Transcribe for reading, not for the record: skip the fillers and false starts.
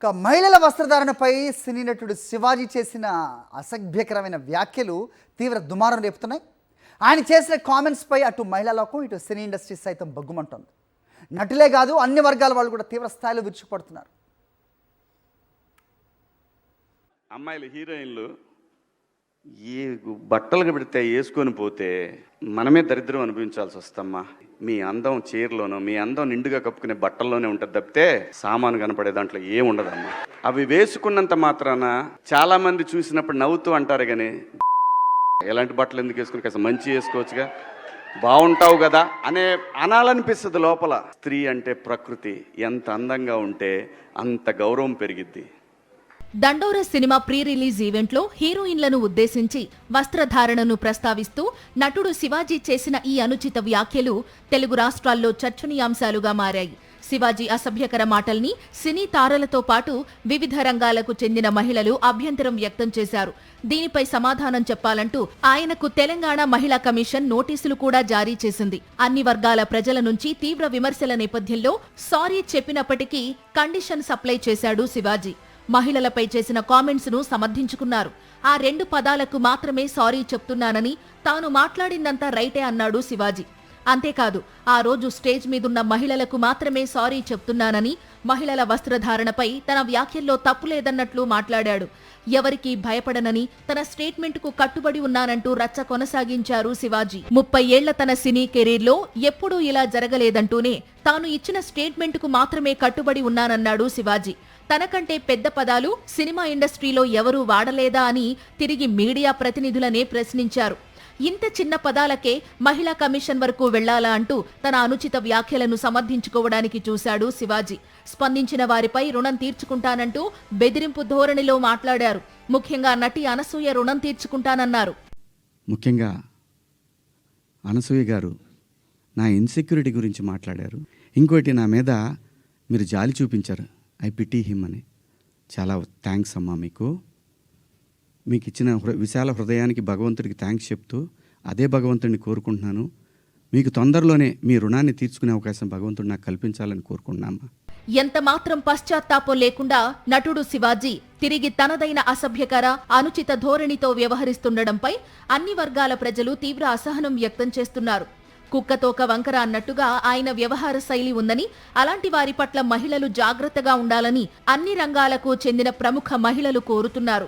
మహిళల వస్త్రధారణపై సినీ నటుడు శివాజీ చేసిన అసభ్యకరమైన వ్యాఖ్యలు తీవ్ర దుమారం రేపుతున్నాయి. ఆయన చేసిన కామెంట్స్పై అటు మహిళా లోకం ఇటు సినీ ఇండస్ట్రీ సైతం బగ్గుమంటోంది. నటులే కాదు అన్ని వర్గాల వాళ్ళు కూడా తీవ్ర స్థాయిలో విరుచుకుపడుతున్నారు. అమ్మాయిలు హీరోయిన్లు ఈ బట్టలు పెడితే వేసుకొని పోతే మనమే దరిద్రం అనుభవించాల్సి వస్తమ్మా. మీ అందం చీరలోనో మీ అందం నిండుగా కప్పుకునే బట్టల్లోనే ఉంటుంది తప్పితే సామాను కనపడే దాంట్లో ఏముండదమ్మా. అవి వేసుకున్నంత మాత్రాన చాలా మంది చూసినప్పుడు నవ్వుతూ అంటారు కానీ ఎలాంటి బట్టలు ఎందుకు వేసుకుని కాస్త మంచి వేసుకోవచ్చుగా, బాగుంటావు కదా అనే అనాలనిపిస్తుంది లోపల. స్త్రీ అంటే ప్రకృతి, ఎంత అందంగా ఉంటే అంత గౌరవం పెరిగిద్ది. దండోర సినిమా ప్రీ రిలీజ్ ఈవెంట్లో హీరోయిన్లను ఉద్దేశించి వస్త్రధారణను ప్రస్తావిస్తూ నటుడు శివాజీ చేసిన ఈ అనుచిత వ్యాఖ్యలు తెలుగు రాష్ట్రాల్లో చర్చనీయాంశాలుగా మారాయి. శివాజీ అసభ్యకర మాటల్ని సినీ తారలతో పాటు వివిధ రంగాలకు చెందిన మహిళలు అభ్యంతరం వ్యక్తం చేశారు. దీనిపై సమాధానం చెప్పాలంటూ ఆయనకు తెలంగాణ మహిళా కమిషన్ నోటీసులు కూడా జారీ చేసింది. అన్ని వర్గాల ప్రజల నుంచి తీవ్ర విమర్శల నేపథ్యంలో సారీ చెప్పినప్పటికీ కండిషన్ సప్లై చేశాడు శివాజీ. మహిళలపై చేసిన కామెంట్స్ ను సమర్థించుకున్నారు. ఆ 2 పదాలకు మాత్రమే సారీ చెప్తున్నానని, తాను మాట్లాడిందంతా రైటే అన్నాడు శివాజీ. అంతేకాదు, ఆ రోజు స్టేజ్ మీదున్న మహిళలకు మాత్రమే సారీ చెప్తున్నానని, మహిళల వస్త్రధారణపై తన వ్యాఖ్యల్లో తప్పు లేదన్నట్లు మాట్లాడాడు. ఎవరికీ భయపడనని, తన స్టేట్మెంట్ కు కట్టుబడి ఉన్నానంటూ రచ్చ కొనసాగించారు శివాజీ. 30 ఏళ్ల తన సినీ కెరీర్లో ఎప్పుడూ ఇలా జరగలేదంటూనే తాను ఇచ్చిన స్టేట్మెంట్ కు మాత్రమే కట్టుబడి ఉన్నానన్నాడు శివాజీ. తనకంటే పెద్ద పదాలు సినిమా ఇండస్ట్రీలో ఎవరూ వాడలేదా అని తిరిగి మీడియా ప్రతినిధులనే ప్రశ్నించారు. ఇంత చిన్న పదాలకే మహిళా కమిషన్ వరకు వెళ్లాలా అంటూ తన అనుచిత వ్యాఖ్యలను సమర్థించుకోవడానికి చూశాడు శివాజీ. స్పందించిన వారిపై రుణం తీర్చుకుంటానంటూ బెదిరింపు ధోరణిలో మాట్లాడారు. ముఖ్యంగా నటి అనసూయ రుణం తీర్చుకుంటానన్నారు. ముఖ్యంగా అనసూయ గారు నా ఇన్సెక్యూరిటీ గురించి మాట్లాడారు. ఇంకోటి, నా మీద మీరు జాలి చూపించారు, ఐ పిటీ హిమ్ అని. చాలా థ్యాంక్స్ అమ్మా. మీకు ఇచ్చిన విశాల హృదయానికి భగవంతుడికి థ్యాంక్స్ చెప్తూ అదే భగవంతుడిని కోరుకుంటున్నాను. మీకు తొందరలోనే మీ రుణాన్ని తీర్చుకునే అవకాశం భగవంతుడు నాకు కల్పించాలని కోరుకుంటున్నామా. ఎంత మాత్రం పశ్చాత్తాపం లేకుండా నటుడు శివాజీ తిరిగి తనదైన అసభ్యకర అనుచిత ధోరణితో వ్యవహరిస్తుండడంపై అన్ని వర్గాల ప్రజలు తీవ్ర అసహనం వ్యక్తం చేస్తున్నారు. కుక్కతోక వంకర అన్నట్టుగా ఆయన వ్యవహార శైలి ఉందని, అలాంటి వారి పట్ల మహిళలు జాగ్రత్తగా ఉండాలని అన్ని రంగాలకు చెందిన ప్రముఖ మహిళలు కోరుతున్నారు.